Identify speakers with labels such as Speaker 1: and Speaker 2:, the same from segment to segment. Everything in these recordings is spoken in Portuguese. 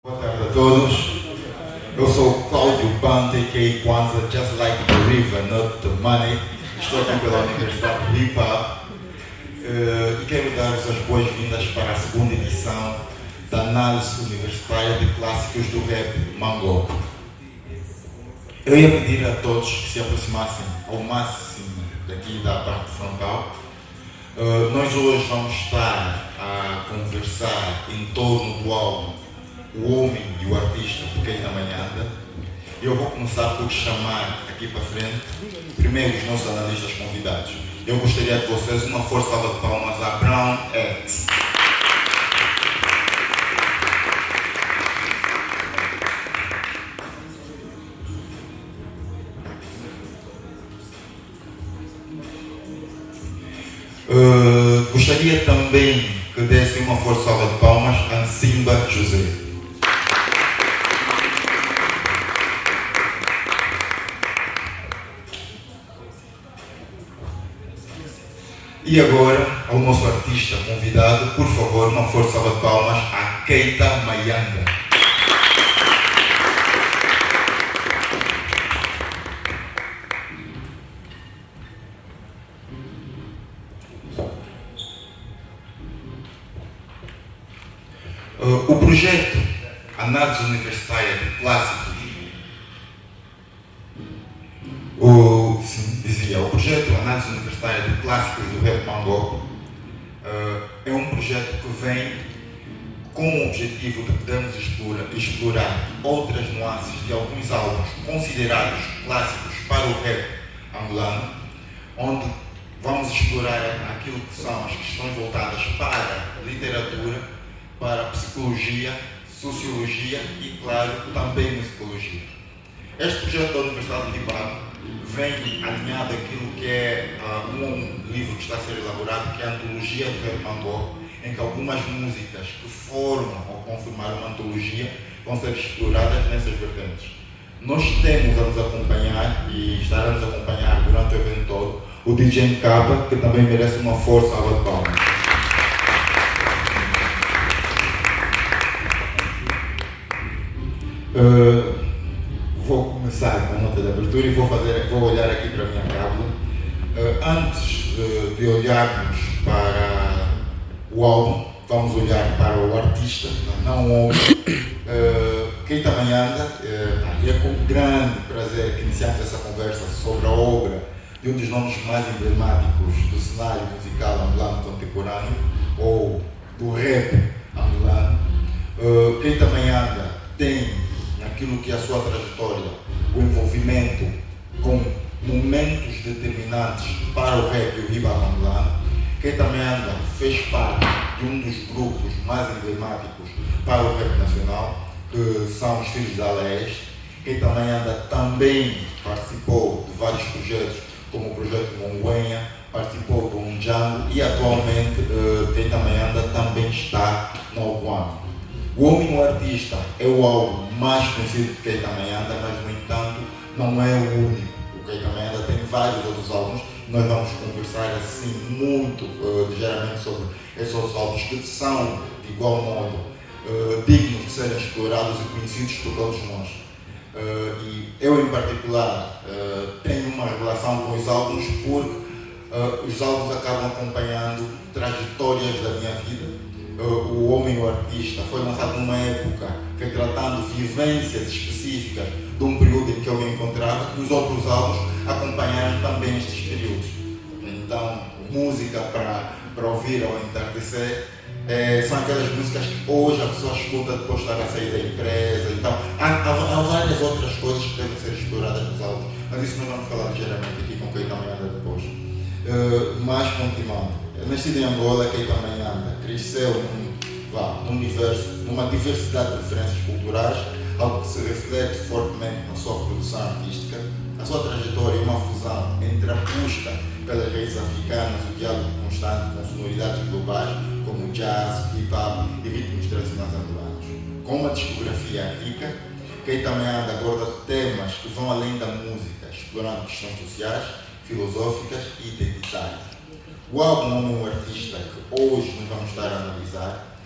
Speaker 1: Boa tarde a todos. Eu sou Cláudio Bante, a.k.a. Kwanzaa, just like the river, not the money. Estou aqui pela Universidade de Hip Hop e quero dar-vos as boas-vindas para a segunda edição da análise universitária de clássicos do rap Mango. Eu ia pedir a todos que se aproximassem ao máximo daqui da parte frontal. Nós hoje vamos estar a conversar em torno do álbum O Homem e o Artista, de Keita Manhanda. Eu vou começar por chamar aqui para frente primeiro os nossos analistas convidados. Eu gostaria de vocês uma forte salva de palmas a Brown X. Gostaria também que dessem uma forte salva de palmas a Simba José. E agora, ao nosso artista convidado, por favor, uma forte salva de palmas a Keita Manhanda. O projeto Análise Universitária de Clássicos, o projeto Análise Universitária de Clássicos do Rap Mango é um projeto que vem com o objetivo de podermos explorar outras nuances de alguns álbuns considerados clássicos para o rap angolano, onde vamos explorar aquilo que são as questões voltadas para a literatura, para a psicologia, sociologia e, claro, também musicologia. Este projeto da Universidade de Hip Hop vem alinhado àquilo que é um livro que está a ser elaborado, que é a Antologia do Rap Mango, em que algumas músicas que formam ou conformar uma antologia vão ser exploradas nessas vertentes. Nós temos a nos acompanhar e estará a nos acompanhar durante o evento todo o DJ Capa, que também merece uma força salva de palmas. Vou começar com a nota de abertura e vou olhar aqui para a minha cábula. Antes de olharmos para o álbum, vamos olhar para o artista, não o homem. Keita Manhanda, e é com grande prazer que iniciamos essa conversa sobre a obra de um dos nomes mais emblemáticos do cenário musical angolano contemporâneo, ou do rap angolano. Keita Manhanda tem aquilo que é a sua trajetória, o envolvimento com momentos determinantes para o rap e o hip hop angolano. Keita Manhanda fez parte de um dos grupos mais emblemáticos para o rap nacional, que são os Filhos da Leste. Keita Manhanda também participou de vários projetos, como o projeto Monguenha, participou do Django e atualmente Keita Manhanda também está no Oguano. O Homem e o Artista é o álbum mais conhecido de Keita Manhanda, mas no entanto não é o único. O Keita Manhanda tem vários outros álbuns e nós vamos conversar assim muito ligeiramente sobre esses outros álbuns que são de igual modo dignos de serem explorados e conhecidos por todos nós. E eu em particular tenho uma relação com os álbuns porque os álbuns acabam acompanhando trajetórias da minha vida. O Homem e o Artista foi lançado numa época retratando vivências específicas de um período em que eu me encontrava, e os outros álbuns acompanharam também estes períodos. Então, música para ouvir ao entardecer são aquelas músicas que hoje a pessoa escuta depois de estar a sair da empresa. Então, há várias outras coisas que devem ser exploradas nos álbuns, mas isso nós vamos falar ligeiramente aqui com Keita Manhanda depois. Mas continuando. Nascido em Angola, Keita Manhanda cresceu num universo, numa diversidade de referências culturais, algo que se reflete fortemente na sua produção artística. A sua trajetória é uma fusão entre a busca pelas raízes africanas, o diálogo constante com sonoridades globais, como jazz, hip hop e ritmos tradicionais angolanos. Com uma discografia rica, Keita Manhanda aborda temas que vão além da música, explorando questões sociais, filosóficas e identitárias. O álbum Homem e o Artista, que hoje nós vamos estar a analisar,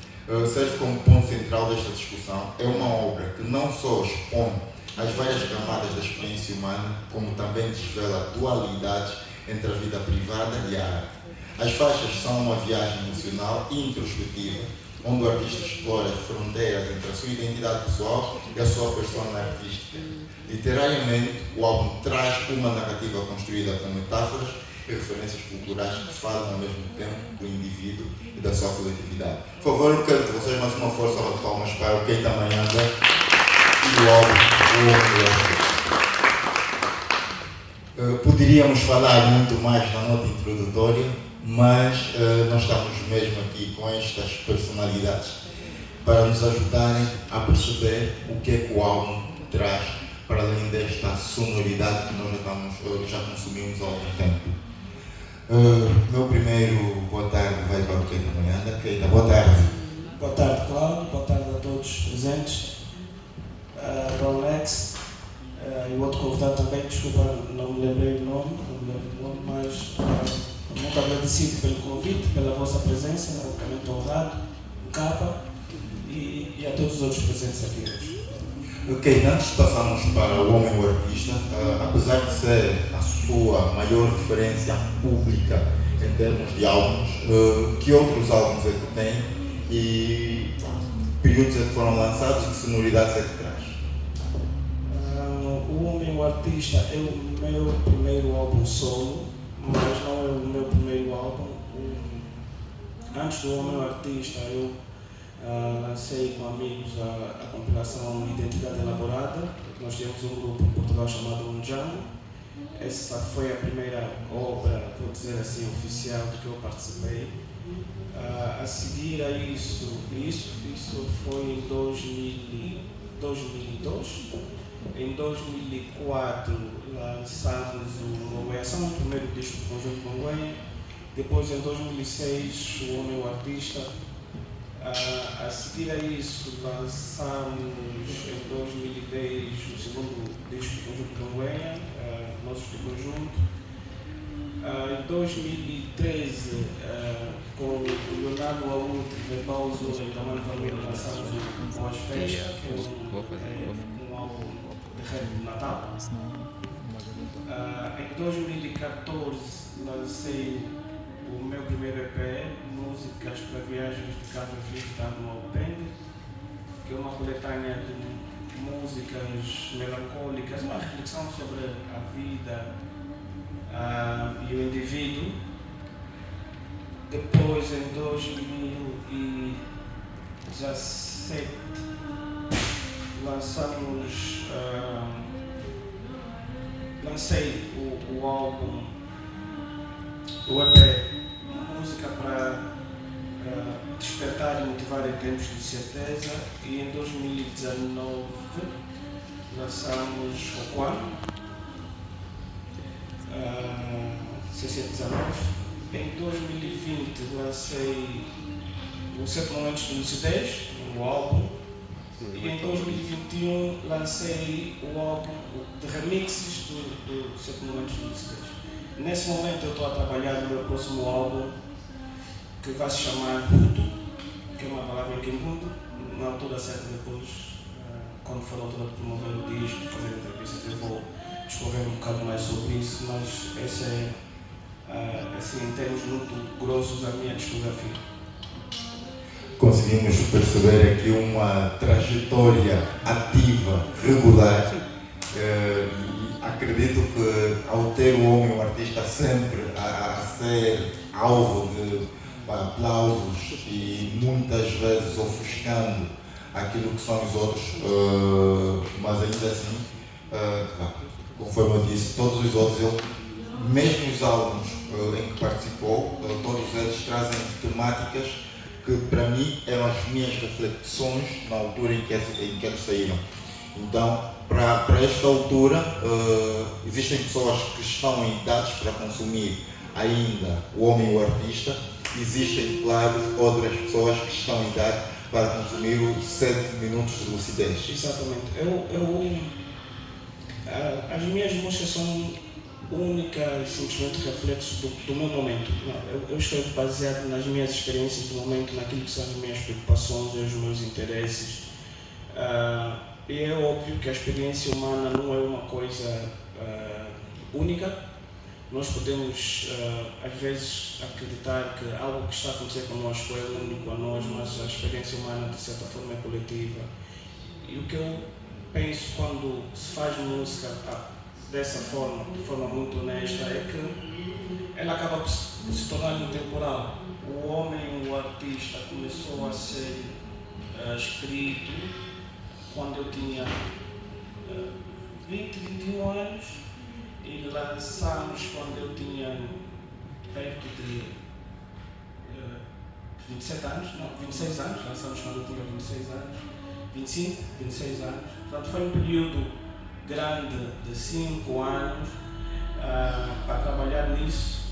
Speaker 1: serve como ponto central desta discussão. É uma obra que não só expõe as várias camadas da experiência humana, como também desvela dualidades entre a vida privada e a arte. As faixas são uma viagem emocional e introspectiva, onde o artista explora as fronteiras entre a sua identidade pessoal e a sua persona artística. Literariamente, o álbum traz uma narrativa construída com metáforas e referências culturais que falam ao mesmo tempo do indivíduo e da sua coletividade. Por favor, eu quero que vocês mais uma força de palmas para o Keita Mayanda e o álbum O Homem Elétrico. Poderíamos falar muito mais na nota introdutória, mas nós estamos mesmo aqui com estas personalidades para nos ajudarem a perceber o que é que o álbum traz para além desta sonoridade que nós já consumimos há algum tempo. Meu primeiro boa tarde vai para o Keita Mayanda. Keita, boa tarde.
Speaker 2: Boa tarde, Cláudio. Boa tarde a todos os presentes. Para o Alex e o outro convidado também, desculpa, não me lembrei do nome, mas muito agradecido pelo convite, pela vossa presença, obviamente honrado, o Capa e a todos os outros presentes aqui hoje.
Speaker 1: Ok, antes de passarmos para O Homem o Artista, apesar de ser a sua maior referência pública em termos de álbuns, que outros álbuns é que tem e períodos é que foram lançados e que sonoridades é que traz?
Speaker 2: O Homem o Artista é o meu primeiro álbum solo, mas não é o meu primeiro álbum. Antes do Homem o Artista, eu lancei com amigos a compilação Identidade Elaborada. Nós temos um grupo em Portugal chamado Unjango. Essa foi a primeira obra, vou dizer assim, oficial de que eu participei. A seguir a isso foi em 2002. Em 2004 lançamos o Congoiação, o primeiro disco do Conjunto Congonha. Depois, em 2006, O Homem o Artista. A seguir a isso, lançamos em 2010 o segundo disco do Conjunto Congonha, Nossos do Conjunto. Em 2013, com o Leonardo Aúd, Verbal Zula e Tamanho Família, lançamos o Voz Fecha, que é um álbum de rap de Natal. Em 2014, lancei o meu primeiro EP, Músicas para Viagens de Carro Física no Alpende, que é uma coletânea de músicas melancólicas, uma reflexão sobre a vida e o indivíduo. Depois, em 2017, lancei o álbum, o EP, Música para Despertar e Motivar em Tempos de Certeza, e em 2019 lançamos o Quan, 619. Em 2020 lancei o 7 Momentos de Lucidez, o álbum, e em 2021 lancei o álbum de remixes do 7 Momentos de Lucidez. Nesse momento eu estou a trabalhar no meu próximo álbum, que vai se chamar Hutu, que é uma palavra em Kimbundo. Na altura certa, depois, quando for a altura de promover o disco, fazer entrevistas, eu vou discorrer um bocado mais sobre isso, mas essa é, assim, em termos muito grossos, a minha discografia.
Speaker 1: Conseguimos perceber aqui uma trajetória ativa, regular. Acredito que ao ter o homem, o artista, sempre a ser alvo de aplausos e muitas vezes ofuscando aquilo que são os outros, mas ainda assim, conforme eu disse, todos os outros, mesmo os álbuns em que participou, todos eles trazem temáticas que para mim eram as minhas reflexões na altura em que eles saíram. Então, para esta altura, existem pessoas que estão em idades para consumir ainda o homem e o artista. Existem, claro, outras pessoas que estão em idade para consumir os 7 minutos de lucidez.
Speaker 2: Exatamente. As minhas músicas são única e simplesmente reflexo do meu momento. Não, eu escrevo baseado nas minhas experiências do momento, naquilo que são as minhas preocupações, os meus interesses. E é óbvio que a experiência humana não é uma coisa única. Nós podemos, às vezes, acreditar que algo que está a acontecer connosco é único a nós, mas a experiência humana, de certa forma, é coletiva. E o que eu penso quando se faz música dessa forma, de forma muito honesta, é que ela acaba por se tornar intemporal. O homem, o artista, começou a ser escrito quando eu tinha 20, 21 anos e lançamos quando eu tinha perto de 27 anos, não, 26 anos, lançamos quando eu tinha 26 anos, 25, 26 anos. Portanto, foi um período grande de 5 anos para trabalhar nisso,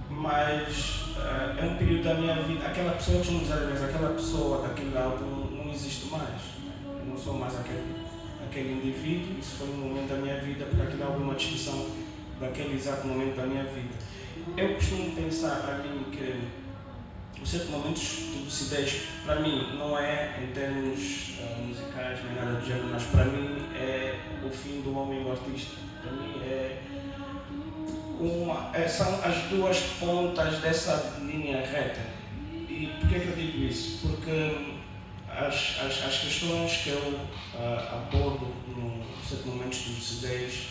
Speaker 2: mas é um período da minha vida. Aquela pessoa, eu costumo dizer às vezes, aquela pessoa daquele álbum não existe mais. Eu não sou mais aquele indivíduo. Isso foi um momento da minha vida, porque aquele álbum é uma descrição daquele exato momento da minha vida. Eu costumo pensar para mim que os 7 momentos de lucidez, para mim, não é em termos musicais nem nada do gênero, mas para mim é o fim do homem e do artista. Para mim são as duas pontas dessa linha reta. E porquê que eu digo isso? Porque as questões que eu abordo no 7 momentos de lucidez,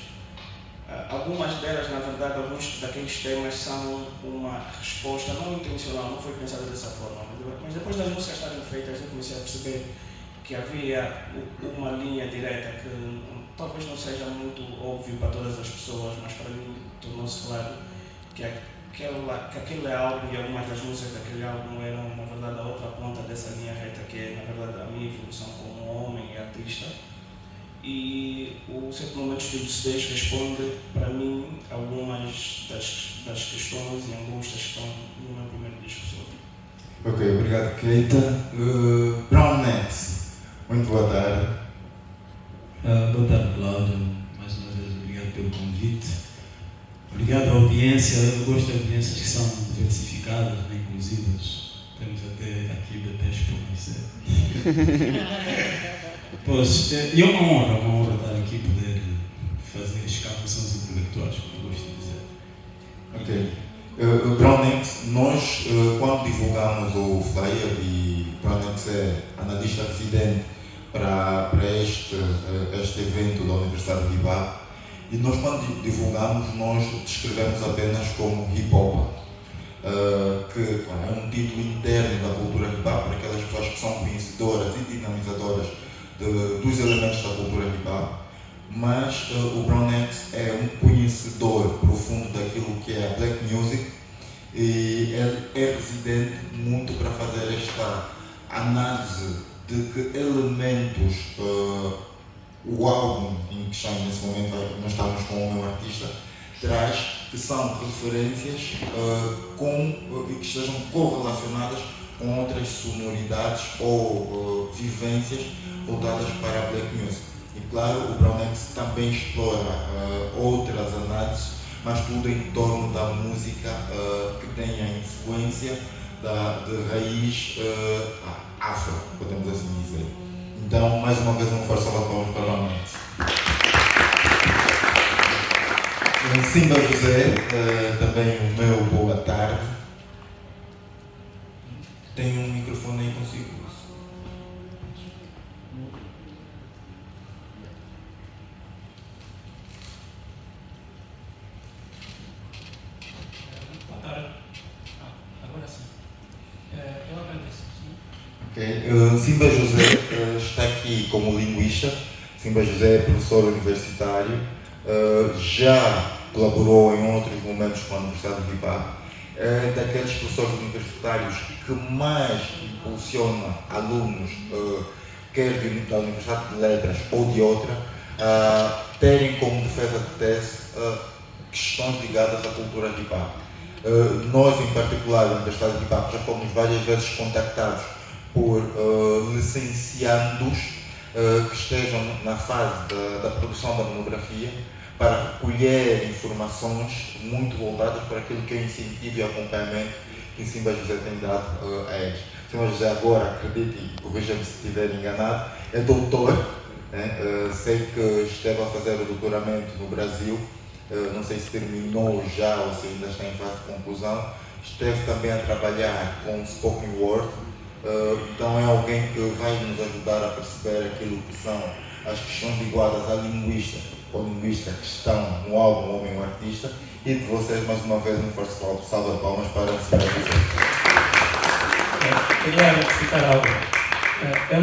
Speaker 2: algumas delas, na verdade, alguns daqueles temas são uma resposta não intencional, não foi pensada dessa forma, mas depois das músicas estarem feitas eu comecei a perceber que havia uma linha direta que talvez não seja muito óbvio para todas as pessoas, mas para mim tornou-se claro que aquele álbum e algumas das músicas daquele álbum eram, na verdade, a outra ponta dessa linha reta, que é, na verdade, a minha evolução como homem e artista. E o 7 momentos de lucidez responde, para mim, algumas das questões e angústias que estão no meu primeiro disco sobre.
Speaker 1: Ok, obrigado, Keita. Brown Nets, muito boa tarde.
Speaker 3: Boa tarde, Cláudio. Mais uma vez, obrigado pelo convite. Obrigado à audiência. Eu gosto de audiências que são diversificadas, né, inclusivas. Temos até aqui BTs por conhecer. Pois, e é uma honra estar aqui e poder fazer escavações intelectuais, como eu gosto de dizer.
Speaker 1: Ok. Brownix, nós, quando divulgamos o flyer, e Brownix é analista residente para este evento da Universidade de Ibá, e nós, quando divulgamos, nós descrevemos apenas como hip-hop, que é um título interno da cultura hip-hop para aquelas pessoas que são conhecedoras e dinamizadoras dos elementos da cultura hip-hop, mas o Brownx é um conhecedor profundo daquilo que é a black music e ele é residente muito para fazer esta análise de que elementos o álbum em que estamos nesse momento, nós estamos com o meu artista, traz que são referências e que estejam correlacionadas com outras sonoridades ou vivências voltadas para a black music. E claro, o Brownx também explora outras análises, mas tudo em torno da música que tem a influência de raiz afro, podemos assim dizer. Então, mais uma vez, uma força de palmas para o Brownx. Simba José, também o meu boa tarde. Tem um microfone aí consigo?
Speaker 4: Agora sim. Eu agradeço.
Speaker 1: Ok. Simba José está aqui como linguista. Simba José é professor universitário. Já colaborou em outros momentos com a Universidade de Ibá. É daqueles professores universitários que mais impulsiona alunos, quer da Universidade de Letras ou de outra, terem como defesa de tese questões ligadas à cultura hip hop. Nós, em particular, na Universidade de hip hop, já fomos várias vezes contactados por licenciandos que estejam na fase da produção da monografia para recolher informações muito voltadas para aquilo que é incentivo e acompanhamento que Simba José tem dado a eles. Simba José agora, acredite e corrija-me se estiver enganado, é doutor, né? Sei que esteve a fazer o doutoramento no Brasil, não sei se terminou já ou se ainda está em fase de conclusão, esteve também a trabalhar com spoken word, então é alguém que vai nos ajudar a perceber aquilo que são as questões ligadas à linguista ou linguista que estão no álbum Homem o Artista, e de vocês mais uma vez um forte salva de palmas para o Simba José.
Speaker 4: Queria retificar algo. Eu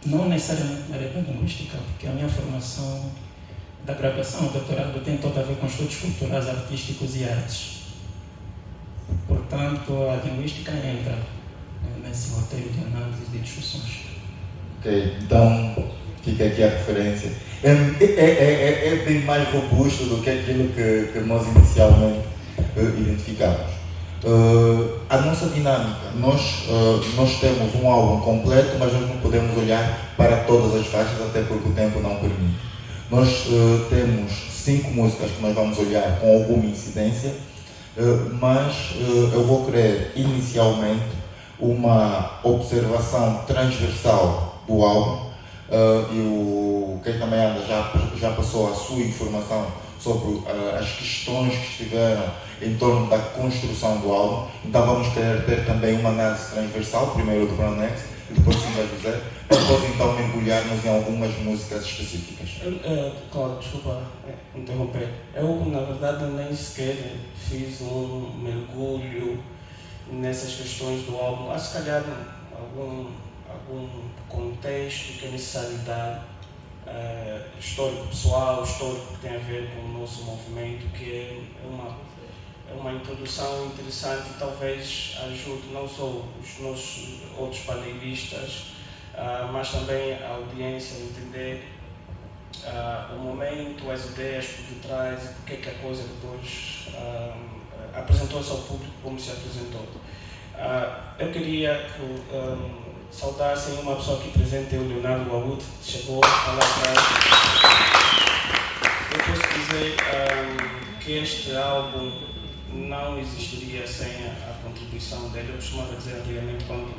Speaker 4: não necessariamente me arrependo de linguística, porque a minha formação da graduação, o doutorado, tem todo a ver com estudos culturais, artísticos e artes. Portanto, a linguística entra nesse roteiro de análise e de discussões.
Speaker 1: Ok, então fica aqui a referência. É bem mais robusto do que aquilo que nós inicialmente identificamos. A nossa dinâmica, nós temos um álbum completo, mas nós não podemos olhar para todas as faixas, até porque o tempo não permite. Nós temos 5 músicas que nós vamos olhar com alguma incidência, mas eu vou querer inicialmente uma observação transversal do álbum, e quem também anda já passou a sua informação sobre as questões que estiveram em torno da construção do álbum. Então vamos querer ter também uma análise transversal, primeiro do Brown X e depois do Simba José, para depois então mergulharmos em algumas músicas específicas.
Speaker 2: Claro, desculpa interromper. Eu, na verdade, nem sequer fiz um mergulho nessas questões do álbum. Há se calhar algum contexto que é necessário dar, histórico pessoal, histórico que tem a ver com o nosso movimento, que é uma introdução interessante e talvez ajude não só os nossos outros panelistas, mas também a audiência a entender o momento, as ideias por detrás e porque é que a coisa depois apresentou-se ao público como se apresentou. Eu queria que saudassem uma pessoa aqui presente, o Leonardo Wawood, chegou lá atrás. Eu posso dizer que este álbum não existiria sem a contribuição dele. Eu costumava dizer antigamente, quando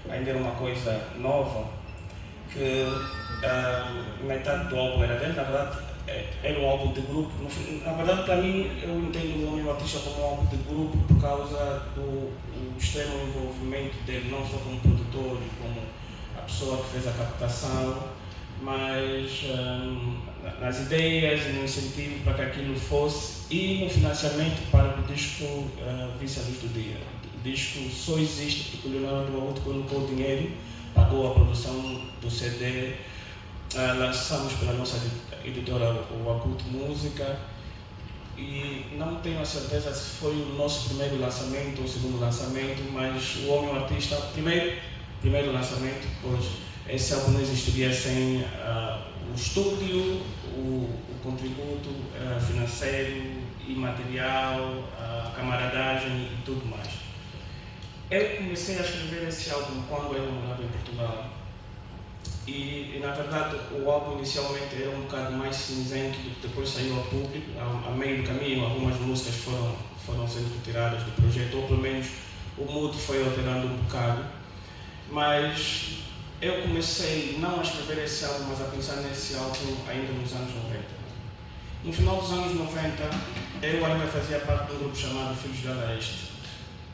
Speaker 2: ainda era uma coisa nova, que metade do álbum era dele. Na verdade, era um álbum de grupo. Na verdade, para mim, eu entendo o Homem Artista como um álbum de grupo por causa do extremo envolvimento dele, não só como produtor e como a pessoa que fez a captação, mas nas ideias e no incentivo para que aquilo fosse, e no financiamento para que o disco visse a luz do dia. O disco só existe porque o Leonardo Wawood colocou dinheiro, pagou a produção do CD, lançamos pela nossa editora, o Wawood Música, e não tenho a certeza se foi o nosso primeiro lançamento ou o segundo lançamento, mas o Homem Artista, primeiro lançamento, pois esse álbum não existiria sem o estúdio, o contributo financeiro e material, a camaradagem e tudo mais. Eu comecei a escrever esse álbum quando eu morava em Portugal. E na verdade o álbum inicialmente era um bocado mais cinzento do que depois saiu ao público. A meio do caminho algumas músicas foram sendo retiradas do projeto, ou pelo menos o mood foi alterando um bocado. Mas eu comecei não a escrever esse álbum, mas a pensar nesse álbum ainda nos anos 90. No final dos anos 90 eu ainda fazia parte de um grupo chamado Filhos da Leste,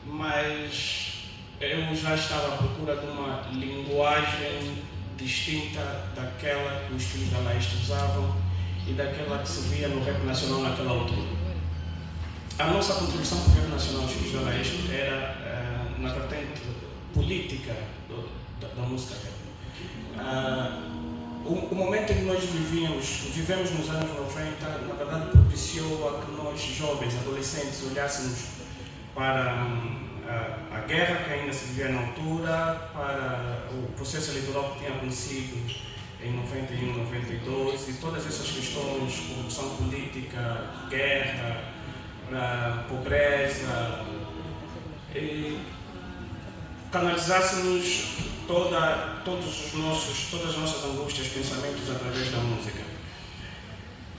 Speaker 2: mas eu já estava à procura de uma linguagem distinta daquela que os Filhos da Leste usavam e daquela que se via no rap nacional naquela altura. A nossa contribuição para o rap nacional dos Filhos da Leste era na vertente política da música rap. O momento em que nós vivemos nos anos 90, na verdade propiciou a que nós, jovens, adolescentes, olhássemos para a guerra que ainda se vivia na altura, para o processo eleitoral que tinha acontecido em 91, 92 e todas essas questões, corrupção política, guerra, pobreza, e canalizássemos todas as nossas angústias, pensamentos através da música.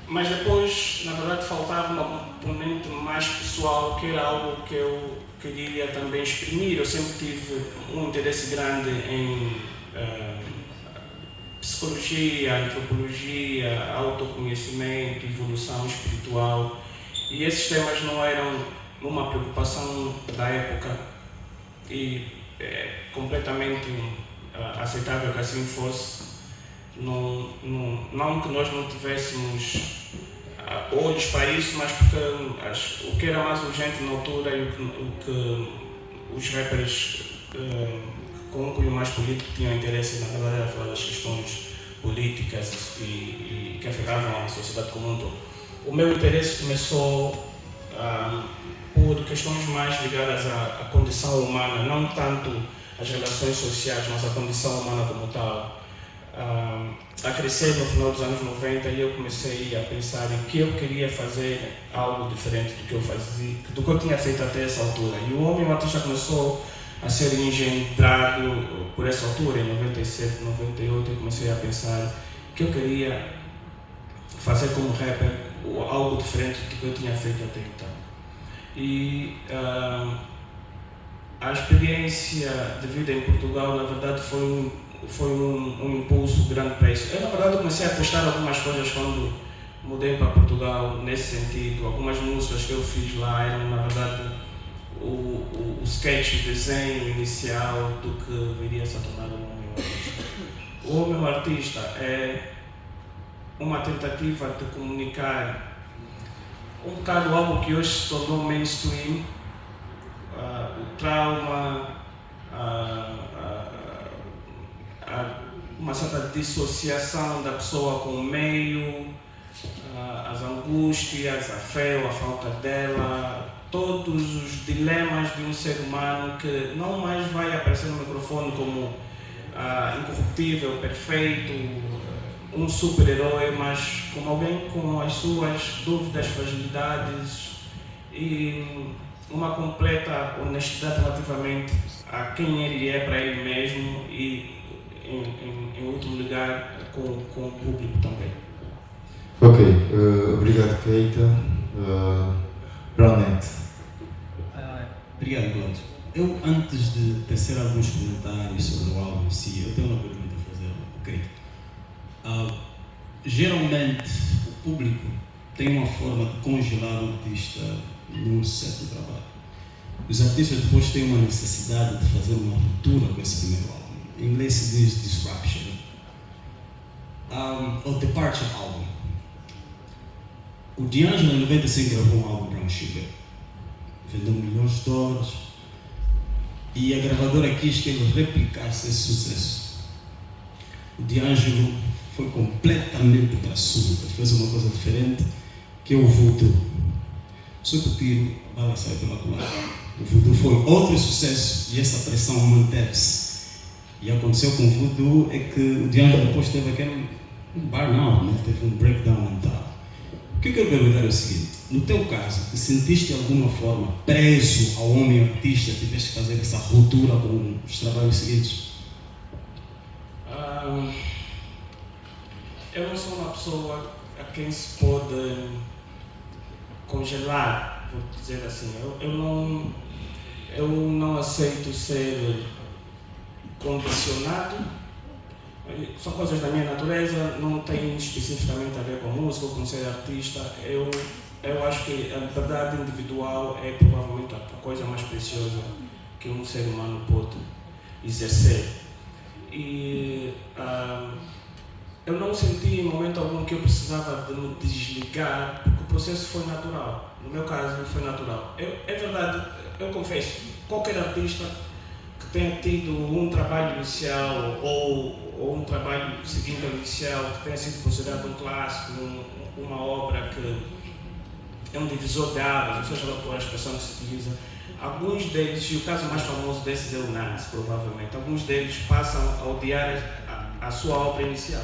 Speaker 2: Mas depois, na verdade, faltava uma componente mais pessoal, que era algo que eu queria também exprimir. Eu sempre tive um interesse grande em psicologia, antropologia, autoconhecimento, evolução espiritual. E esses temas não eram uma preocupação da época e é completamente aceitável que assim fosse. Não que nós não tivéssemos olhos para isso, mas porque o que era mais urgente na altura e o que os rappers com um cunho mais político tinham interesse, na verdade, era falar das questões políticas e que afetavam a sociedade como um todo. O meu interesse começou por questões mais ligadas à condição humana, não tanto as relações sociais, mas a condição humana como tal. A crescer no final dos anos 90 e eu comecei a pensar em que eu queria fazer algo diferente do que eu fazia, do que eu tinha feito até essa altura. E o Homem Artista começou a ser engendrado por essa altura, em 97, 98, eu comecei a pensar que eu queria fazer como rapper algo diferente do que eu tinha feito até então. E a experiência de vida em Portugal, na verdade, foi um impulso grande para isso. Eu, na verdade, comecei a testar algumas coisas quando mudei para Portugal, nesse sentido. Algumas músicas que eu fiz lá eram, na verdade, o sketch, o desenho inicial do que viria a se tornar um Homem Artista. O Homem Artista é uma tentativa de comunicar um bocado algo que hoje se tornou mainstream, o trauma, uma certa dissociação da pessoa com o meio, as angústias, a fé ou a falta dela, todos os dilemas de um ser humano que não mais vai aparecer no microfone como incorruptível, perfeito, um super-herói, mas como alguém com as suas dúvidas, fragilidades e uma completa honestidade relativamente a quem ele é para ele mesmo e, em último lugar, com o público também.
Speaker 1: Ok, obrigado, Keita. Brownette.
Speaker 3: Obrigado, Cláudio. Eu, antes de tecer alguns comentários sobre o álbum em si, eu tenho uma pergunta a fazer ao Keita. Geralmente, o público tem uma forma de congelar o artista num certo trabalho. Os artistas depois têm uma necessidade de fazer uma ruptura com esse primeiro álbum. Em inglês se diz disruption, ou departure album. O D'Angelo em 95 gravou um álbum Brown Sugar, vendeu milhões de dólares e a gravadora quis que ele replicasse esse sucesso. O D'Angelo foi completamente para a surda, fez uma coisa diferente, que é o voodoo. Só que o tiro, a bala saiu pela culatra. O voodoo foi outro sucesso e essa pressão manteve-se. E aconteceu com o voodoo é que o D'Angelo depois teve aquele burnout, né? Teve um breakdown mental. O que eu quero perguntar é o seguinte: no teu caso, te sentiste de alguma forma preso ao homem artista, tiveste que fazer essa ruptura com os trabalhos seguidos?
Speaker 2: Eu não sou uma pessoa a quem se pode congelar, vou dizer assim. Eu não aceito ser condicionado. São coisas da minha natureza, não tem especificamente a ver com música ou com ser artista. Eu acho que a liberdade individual é provavelmente a coisa mais preciosa que um ser humano pode exercer. E eu não senti em momento algum que eu precisava de me desligar, porque o processo foi natural. No meu caso, foi natural. É verdade, eu confesso, qualquer artista que tenha tido um trabalho inicial ou um trabalho seguinte ao inicial, que tenha sido considerado um clássico, uma obra que é um divisor de águas, não seja lá qual a expressão que se utiliza, alguns deles, e o caso mais famoso desses é o Nas, provavelmente, alguns deles passam a odiar a sua obra inicial.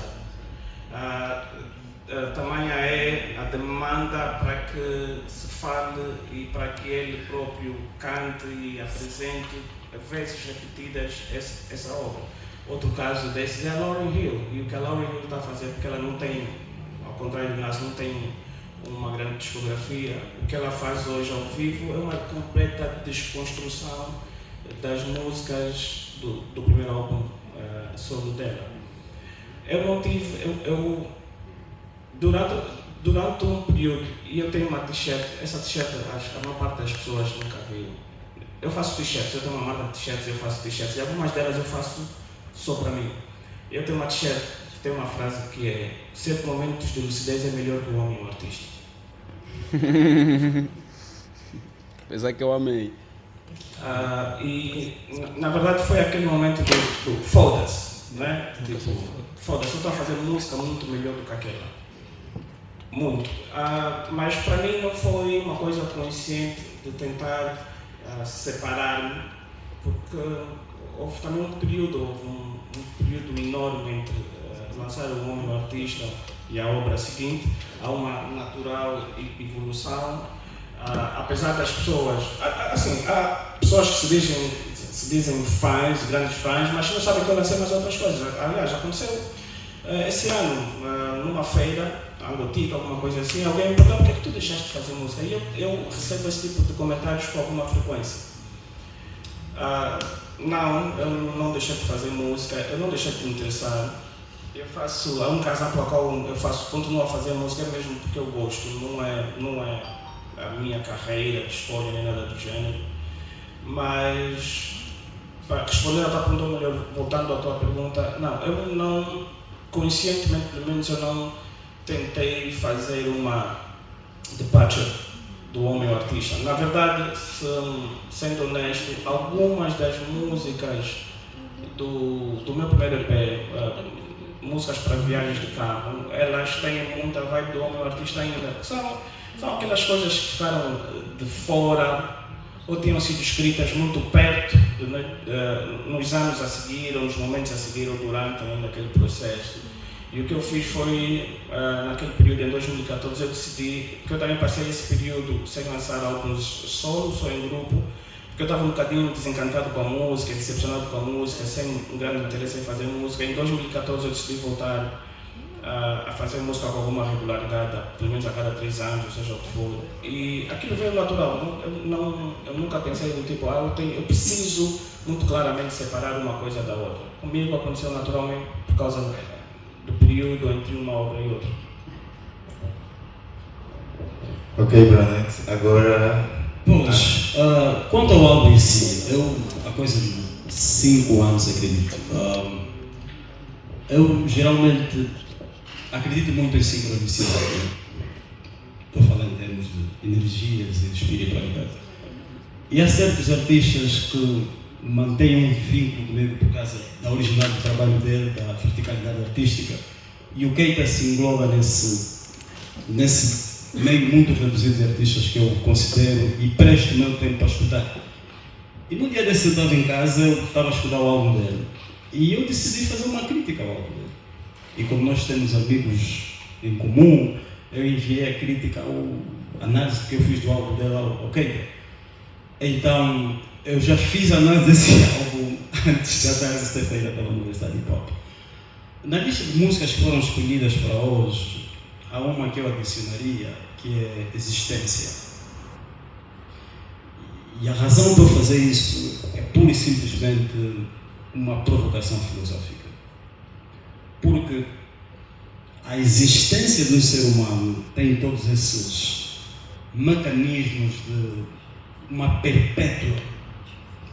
Speaker 2: Tamanha é a demanda para que se fale e para que ele próprio cante e apresente vezes repetidas essa obra. Outro caso desses é a Lauryn Hill, e o que a Lauryn Hill está a fazer, porque ela não tem contrário do Nas, não tem uma grande discografia. O que ela faz hoje ao vivo é uma completa desconstrução das músicas do primeiro álbum solo dela. Eu não tive, durante um período, e eu tenho uma t-shirt, essa t-shirt a maior parte das pessoas nunca viu. Eu faço t-shirts, eu tenho uma marca de t-shirts, eu faço t-shirts, e algumas delas eu faço só para mim. Eu tenho uma t-shirt que tem uma frase que é: 7 momentos de lucidez é melhor que o homem e o artista.
Speaker 5: Apesar que eu amei.
Speaker 2: E na verdade foi aquele momento do foda-se, né? Tipo, foda-se, eu estou a fazer música muito melhor do que aquela. Muito. Mas para mim não foi uma coisa consciente de tentar separar-me, porque houve também um período enorme entre lançar o Homem e o Artista e a obra seguinte. Há uma natural evolução, apesar das pessoas, assim, há pessoas que se dizem fãs, grandes fãs, mas não sabem que eu lancei mais outras coisas. Aliás, aconteceu esse ano, numa feira, Angotica, alguma coisa assim, alguém me perguntou: por que tu deixaste de fazer música? E eu recebo esse tipo de comentários com alguma frequência. Não, eu não deixei de fazer música, eu não deixei de me interessar. Há um casal pela qual continuo a fazer música mesmo porque eu gosto, não é a minha carreira de escolha nem nada do gênero. Mas, para responder a tua pergunta, ou melhor, voltando à tua pergunta, não, eu não, conscientemente pelo menos, eu não tentei fazer uma departure do homem ao artista. Na verdade, sendo honesto, algumas das músicas do meu primeiro EP, músicas para viagens de carro, elas têm muita vibe do homem ao artista ainda. São aquelas coisas que ficaram de fora ou tinham sido escritas muito perto, nos anos a seguir, ou nos momentos a seguir, ou durante ainda aquele processo. E o que eu fiz foi, naquele período, em 2014, eu decidi, porque eu também passei esse período sem lançar álbuns solo, só em grupo, porque eu estava um bocadinho desencantado com a música, decepcionado com a música, sem um grande interesse em fazer música. Em 2014 eu decidi voltar a fazer música com alguma regularidade, pelo menos a cada 3 anos, seja o que for. E aquilo veio natural. Eu nunca pensei do tipo, eu preciso muito claramente separar uma coisa da outra. Comigo aconteceu naturalmente por causa do período entre uma obra e outra.
Speaker 1: Ok, Brunet, agora...
Speaker 3: Pois, quanto ao álbum em si, há coisa de 5 anos, acredito. Eu geralmente acredito muito em sincronicidade. Estou falando em termos de energias e de espiritualidade. E há certos artistas que mantêm um vínculo comigo por causa da originalidade do trabalho dele, da verticalidade artística. E o Keita se engloba nesse meio muito reduzido de artistas que eu considero e presto o meu tempo para escutar. E no dia desse eu estava em casa, eu estava a escutar o álbum dele. E eu decidi fazer uma crítica ao álbum dele. E como nós temos amigos em comum, eu enviei a crítica, a análise que eu fiz do álbum dele ao Keita. Então, eu já fiz a análise desse álbum antes de até sexta-feira pela Universidade de Hip Hop. Na lista de músicas que foram escolhidas para hoje, há uma que eu adicionaria, que é Existência. E a razão de eu fazer isso é pura e simplesmente uma provocação filosófica. Porque a existência do ser humano tem todos esses mecanismos de uma perpétua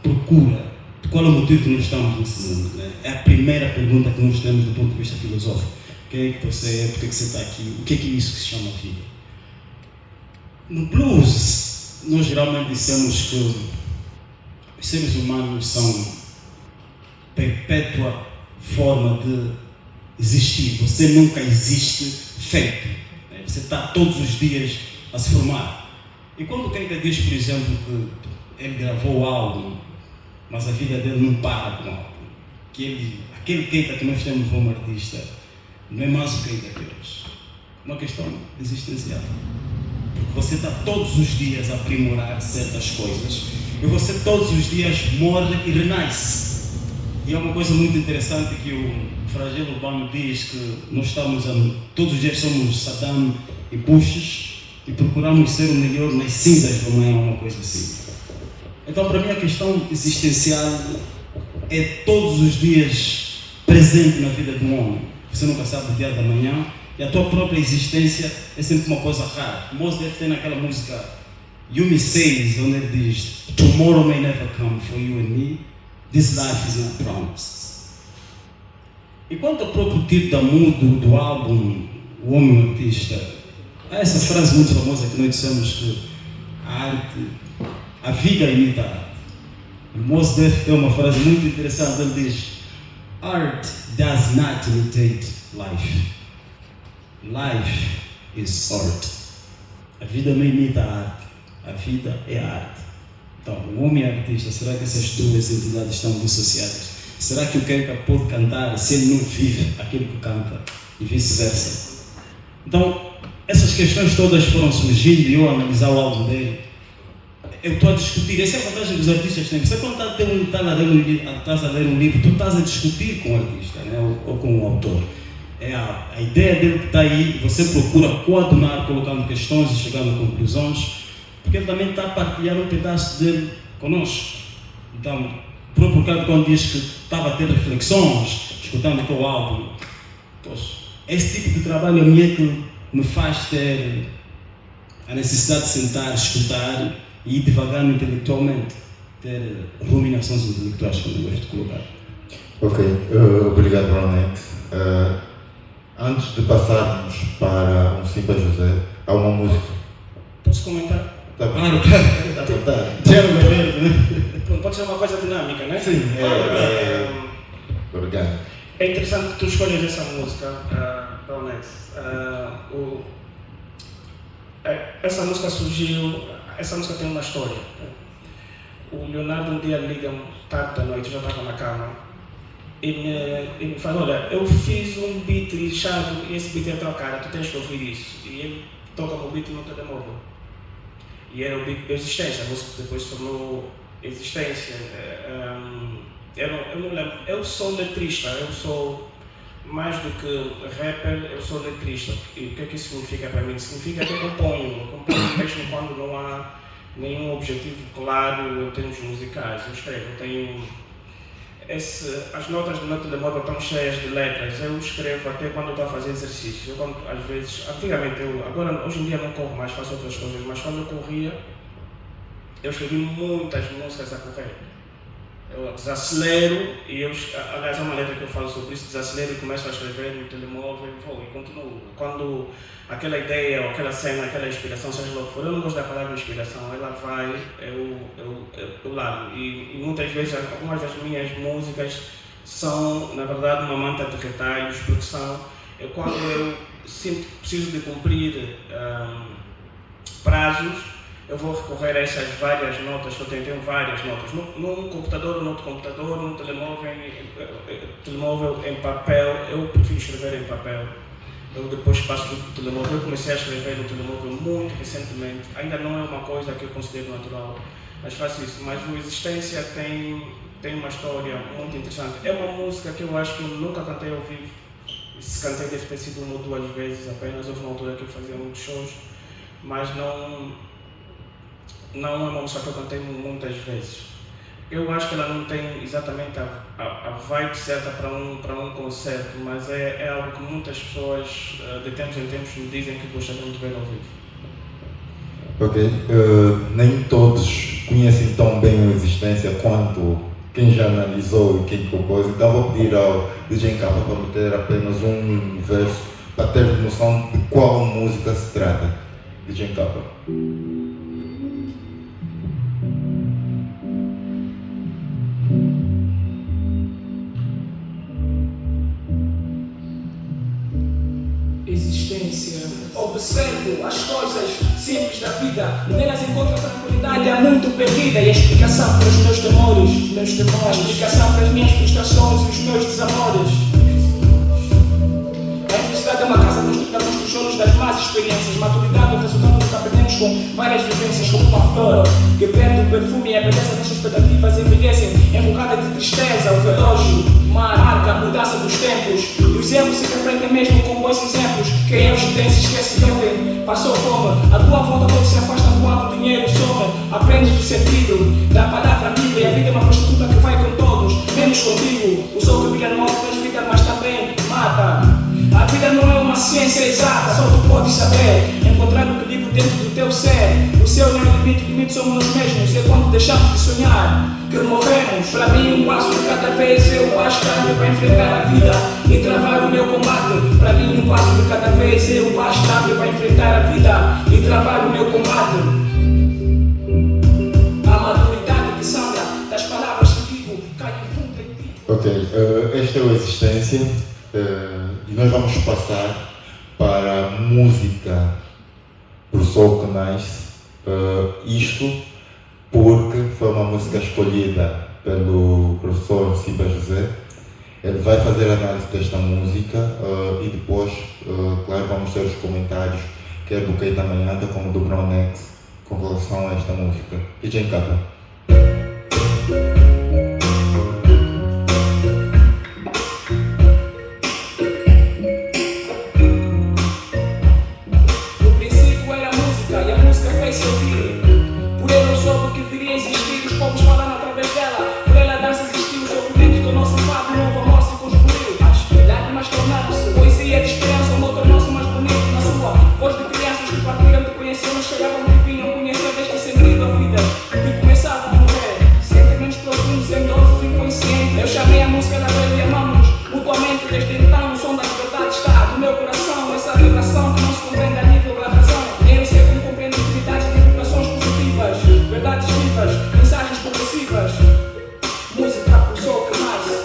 Speaker 3: procura de qual é o motivo que nós estamos nesse mundo. Né? É a primeira pergunta que nós temos do ponto de vista filosófico. Quem é que você é? Por que você está aqui? O que é isso que se chama vida? No blues, nós geralmente dissemos que os seres humanos são perpétua forma de existir. Você nunca existe feito. Né? Você está todos os dias a se formar. E quando o Keita diz, por exemplo, que ele gravou o álbum, mas a vida dele não para com o álbum, que aquele Keita que nós temos como artista não é mais o Keita que hoje. Uma questão existencial. Porque você está todos os dias a aprimorar certas coisas e você todos os dias morre e renasce. E é uma coisa muito interessante que o Fragile Urbano diz que nós estamos todos os dias somos Saddam e Bush e procuramos ser o melhor nas cinzas do amanhã, uma coisa assim. Então, para mim, a questão existencial é todos os dias presente na vida de um homem. Você nunca sabe o dia da manhã e a tua própria existência é sempre uma coisa rara. Mos deve ter naquela música Yumi Says, onde ele diz Tomorrow may never come for you and me, this life is not promised. E quanto ao próprio título do álbum O Homem Artista, há essa frase muito famosa que nós dissemos que a arte, a vida imita a arte. E Mos Def tem uma frase muito interessante, ele diz Art does not imitate life. Life is art. A vida não imita a arte. A vida é a arte. Então, o homem é artista. Será que essas duas entidades estão dissociadas? Será que o Kenka pode cantar se ele não vive aquilo que canta? E vice-versa. Então, essas questões todas foram surgindo e eu analisar o álbum dele. Eu estou a discutir. Essa é a vantagem que os artistas têm. Você quando estás a ler um livro, tu estás a discutir com o artista, né? ou com o autor. É a ideia dele que está aí, você procura coadunar, colocando questões e chegando a conclusões, porque ele também está a partilhar um pedaço dele conosco. Então, o próprio Ricardo, quando diz que estava a ter reflexões, escutando o teu álbum, poxa, esse tipo de trabalho a mim é que me faz ter a necessidade de sentar, escutar e ir devagar intelectualmente, ter ruminações intelectuais, como eu gosto de colocar.
Speaker 1: Ok, obrigado, Ronete. Antes de passarmos para um Simba José, há uma música.
Speaker 2: Posso comentar?
Speaker 1: Tá bem.
Speaker 3: Claro,
Speaker 1: Está à vontade.
Speaker 3: Gelo Verde, né?
Speaker 2: Pode ser uma coisa dinâmica, não é?
Speaker 1: Sim, obrigado.
Speaker 2: É interessante que tu escolhas essa música, Ronete. Essa música surgiu, essa música tem uma história. O Leonardo um dia liga-me tarde da noite, eu já estava na cama. E me fala, olha, eu fiz um beat lixado e esse beat é teu cara, tu tens que ouvir isso. E ele toca o beat no telemóvel. E era o beat da Existência, a música que depois se tornou Existência. Eu não lembro, eu sou letrista, eu sou mais do que rapper, eu sou letrista. E o que é que isso significa para mim? Significa que eu componho mesmo quando não há nenhum objetivo claro em termos musicais. Eu escrevo, eu tenho... as notas do meu telemóvel estão cheias de letras, eu escrevo até quando estou a fazer exercício. Às vezes, antigamente, agora hoje em dia não corro mais, faço outras coisas, mas quando eu corria, eu escrevi muitas músicas a correr. Eu desacelero e aliás, é uma letra que eu falo sobre isso, desacelero e começo a escrever no telemóvel e continuo. Quando aquela ideia, ou aquela cena, aquela inspiração, seja lá o que for, eu não gosto da palavra inspiração, ela vai, eu largo. E muitas vezes, algumas das minhas músicas são, na verdade, uma manta de retalhos, porque quando eu sinto que preciso de cumprir prazos, eu vou recorrer a essas várias notas, que eu tenho várias notas, num computador, no outro computador, num telemóvel em papel. Eu prefiro escrever em papel. Eu depois passo do telemóvel, eu comecei a escrever no telemóvel muito recentemente, ainda não é uma coisa que eu considero natural, mas faço isso. Mas o Existência tem uma história muito interessante. É uma música que eu acho que eu nunca cantei ao vivo, se cantei deve ter sido uma ou duas vezes apenas. Houve uma altura que eu fazia muitos shows, mas não é uma música que eu cantei muitas vezes. Eu acho que ela não tem exatamente a vibe certa para um concerto, mas é algo que muitas pessoas de tempos em tempos me dizem que gostariam de ver ao vivo.
Speaker 1: Ok, nem todos conhecem tão bem a Existência quanto quem já analisou e quem compôs, então vou pedir ao DJ Kappa para meter apenas um verso para ter noção de qual música se trata. DJ Kappa.
Speaker 6: Existência. Observo as coisas simples da vida e nelas encontro a tranquilidade, é muito perdida. E a explicação para os meus temores, a explicação para as minhas frustrações e os meus desamores. A felicidade é uma casa construída nos tijolos das mãos. más experiências. Maturidade é o resultado do que aprendemos com várias vivências, como uma flor que perde o perfume e a beleza das expectativas envelhecem embocada de tristeza. O relógio marca a mudança dos tempos e os erros se aprendem mesmo com bons exemplos. Quem hoje tem se esquece de ontem, passou fome. A tua volta todos se afastam quando o dinheiro some. Aprendes o sentido da palavra amiga e a vida é uma prostituta que vai com todos, menos contigo. O sol que brilha no alto das vidas, mas também mata. A vida não é uma ciência exata, só tu podes saber encontrar o equilíbrio dentro do teu ser. O céu não é o limite, o limite somos nós mesmos. É quando deixamos de sonhar que morremos. Para mim um passo de cada vez, eu acho que para enfrentar a vida e travar o meu combate. Para mim um passo de cada vez, eu acho que para enfrentar a vida e travar o meu combate. A maturidade que sangra das palavras que digo cai em fundo em ti.
Speaker 1: Ok, esta é a Existência e nós vamos passar para a música Professor que Nasce. Isto porque foi uma música escolhida pelo professor Siba José. Ele vai fazer a análise desta música e depois, claro, vamos ter os comentários, quer do Keita Manhada como do Brownex, com relação a esta música. DJ Capa.
Speaker 6: No princípio era música e a música fez-se ouvir. Por ele eu soube que viria a existir, os povos falando através dela. Por ela dança existiu, os sofrimentos do nosso fado, novo amor se construiu. As lágrimas tornaram-se poesia de esperança, o amor tornou-se mais bonito na sua voz de crianças que partiram de conhecer, nos chegavam que vinham conhecer deste sentido a vida que começava a morrer. Sentimentos profundos, endosos, inconscientes. Eu chamei a música da velha e amamos mutuamente. Desde então o som da liberdade está no meu coração. Essa vibração que não se compreende a nível da razão. Nem eu sei como compreendo infinidades de vibrações positivas, verdades vivas, mensagens progressivas. Música pro sol que nasce.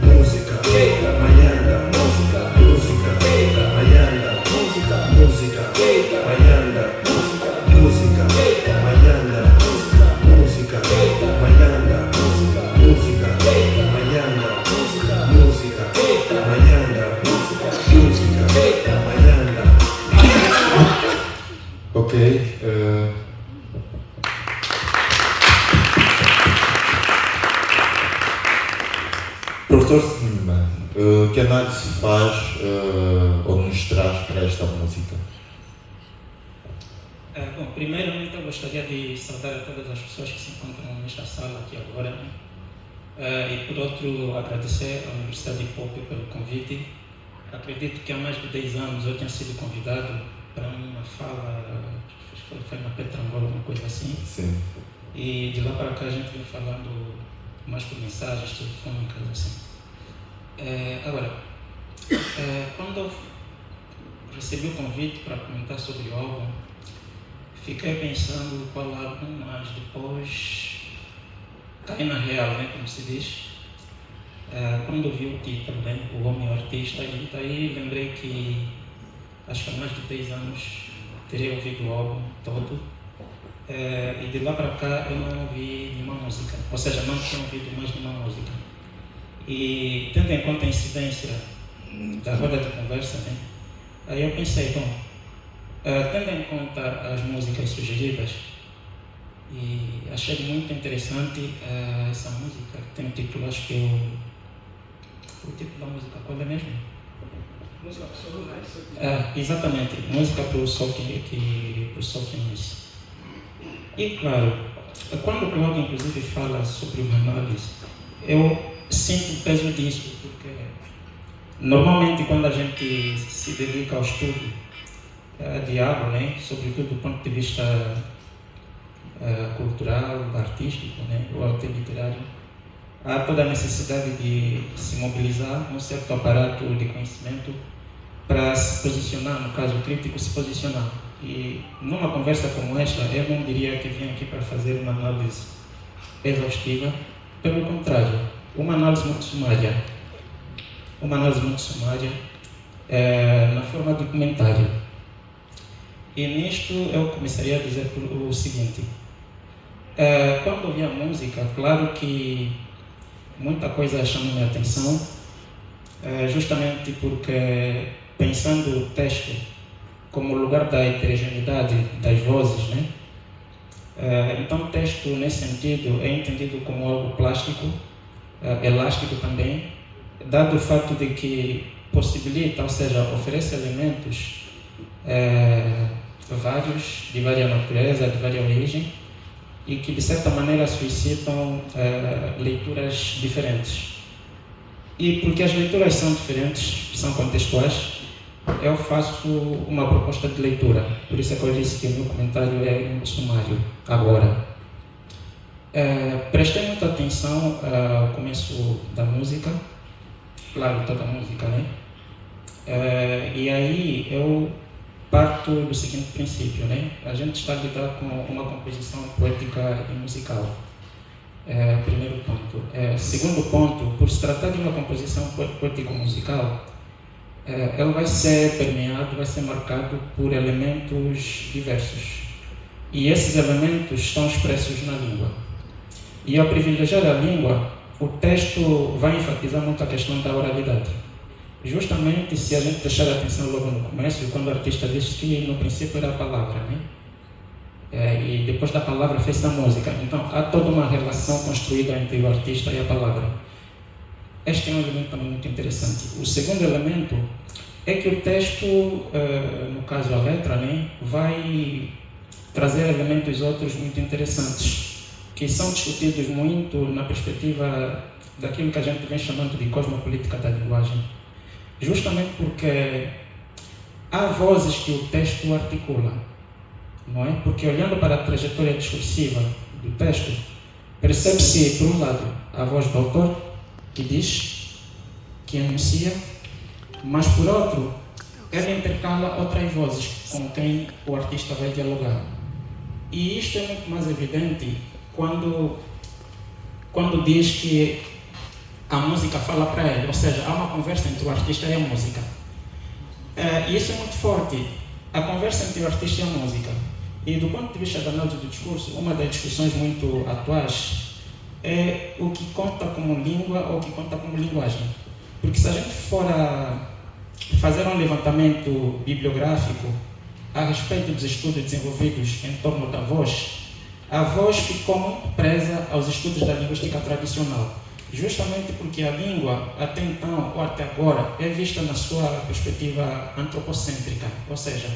Speaker 7: Música,
Speaker 6: Keita,
Speaker 7: Manhanda,
Speaker 6: música,
Speaker 7: música,
Speaker 6: Keita,
Speaker 7: Manhanda,
Speaker 6: música,
Speaker 7: música,
Speaker 6: Keita,
Speaker 7: Manhanda,
Speaker 6: música,
Speaker 7: música,
Speaker 6: Keita,
Speaker 7: Manhanda,
Speaker 6: música,
Speaker 7: música,
Speaker 6: Keita,
Speaker 7: Manhanda,
Speaker 6: música,
Speaker 7: música,
Speaker 6: Keita,
Speaker 7: Manhanda,
Speaker 6: música,
Speaker 7: música,
Speaker 6: Keita,
Speaker 7: Manhanda,
Speaker 6: música,
Speaker 7: música,
Speaker 6: Keita.
Speaker 7: Manhanda.
Speaker 1: Ok. Professor Simba, que análise faz ou nos traz para esta música?
Speaker 4: Bom, primeiramente eu gostaria de saudar a todas as pessoas que se encontram nesta sala aqui agora, né? E por outro, agradecer à Universidade de Pop pelo convite. Acredito que há mais de 10 anos eu tinha sido convidado para uma fala, foi na Petrangola, uma coisa assim.
Speaker 1: Sim.
Speaker 4: E de lá para cá a gente vem falando mais por mensagens telefônicas, assim. Agora, quando eu recebi o convite para comentar sobre o álbum, fiquei pensando qual álbum, mas depois caí na real, né, como se diz. Quando eu vi o título, né, O Homem e o Artista, e daí lembrei que acho que há mais de 10 anos teria ouvido o álbum todo. E de lá para cá eu não ouvi nenhuma música, ou seja, não tinha ouvido mais nenhuma música. E tendo em conta a incidência da roda de conversa, né, aí eu pensei, bom, tendo em conta as músicas sugeridas, e achei muito interessante essa música, que tem um título, acho que o título da música, qual é mesmo?
Speaker 6: Música pro sol que nasce.
Speaker 4: Exatamente, música para o sol que nasce. E claro, quando o Claudio inclusive fala sobre uma análise, eu sinto o peso disso, porque normalmente quando a gente se dedica ao estudo de algo, né, sobretudo do ponto de vista cultural, artístico, né, ou até literário, há toda a necessidade de se mobilizar num certo aparato de conhecimento para se posicionar, no caso o crítico se posicionar. E numa conversa como esta, eu não diria que vim aqui para fazer uma análise exaustiva, pelo contrário, uma análise muito sumária. Uma análise muito sumária na forma de comentário. E nisto eu começaria a dizer o seguinte: quando ouvi a música, claro que muita coisa chamou minha atenção, justamente porque pensando o texto como lugar da heterogeneidade das vozes, né? Então o texto, nesse sentido, é entendido como algo plástico, elástico também, dado o fato de que possibilita, ou seja, oferece elementos vários, de várias natureza, de várias origem, e que de certa maneira suscitam leituras diferentes. E porque as leituras são diferentes, são contextuais, eu faço uma proposta de leitura. Por isso é que eu disse que o meu comentário é muito sumário agora. Prestei muita atenção ao começo da música, claro, toda a música, né? E aí eu parto do seguinte princípio, né? A gente está a lidar com uma composição poética e musical. Primeiro ponto. Segundo ponto, por se tratar de uma composição poético-musical, ela vai ser permeado, vai ser marcado por elementos diversos. E esses elementos estão expressos na língua. E ao privilegiar a língua, o texto vai enfatizar muito a questão da oralidade. Justamente se a gente deixar atenção logo no começo, quando o artista diz que no princípio era a palavra, né? E depois da palavra fez a música. Então há toda uma relação construída entre o artista e a palavra. Este é um elemento também muito interessante. O segundo elemento é que o texto, no caso a letra, né, vai trazer elementos outros muito interessantes, que são discutidos muito na perspectiva daquilo que a gente vem chamando de cosmopolítica da linguagem. Justamente porque há vozes que o texto articula, não é? Porque olhando para a trajetória discursiva do texto, percebe-se, por um lado, a voz do autor, que diz, que enuncia, mas por outro, ela intercala outras vozes com quem o artista vai dialogar. E isto é muito mais evidente quando diz que a música fala para ele, ou seja, há uma conversa entre o artista e a música. E isso é muito forte, a conversa entre o artista e a música. E do ponto de vista da análise do discurso, uma das discussões muito atuais é o que conta como língua ou o que conta como linguagem. Porque se a gente for a fazer um levantamento bibliográfico a respeito dos estudos desenvolvidos em torno da voz, a voz ficou muito presa aos estudos da linguística tradicional. Justamente porque a língua, até então ou até agora, é vista na sua perspectiva antropocêntrica, ou seja,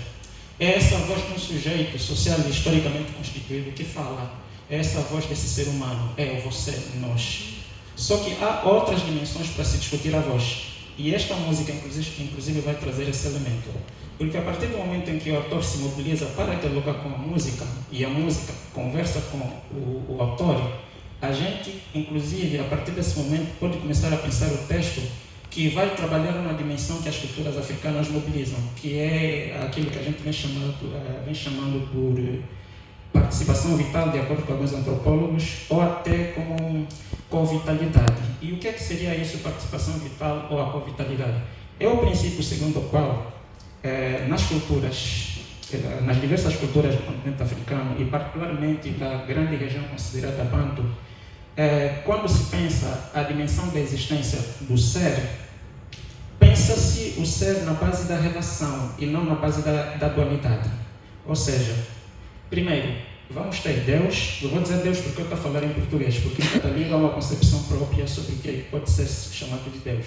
Speaker 4: é essa voz de um sujeito social e historicamente constituído que fala, é essa voz desse ser humano, é o você, nós. Só que há outras dimensões para se discutir a voz, e esta música inclusive vai trazer esse elemento. Porque a partir do momento em que o autor se mobiliza para dialogar com a música, e a música conversa com o autor, a gente, inclusive, a partir desse momento, pode começar a pensar o texto que vai trabalhar uma dimensão que as culturas africanas mobilizam, que é aquilo que a gente vem chamando por participação vital, de acordo com alguns antropólogos, ou até como covitalidade. E o que seria isso, participação vital ou a covitalidade? É o princípio segundo o qual, nas diversas culturas do continente africano, e particularmente da grande região considerada Bantu, quando se pensa a dimensão da existência do ser, pensa-se o ser na base da relação e não na base da dualidade. Ou seja, primeiro, vamos ter Deus, eu vou dizer Deus porque eu estou a falar em português, porque cada língua é uma concepção própria sobre o que pode ser chamado de Deus.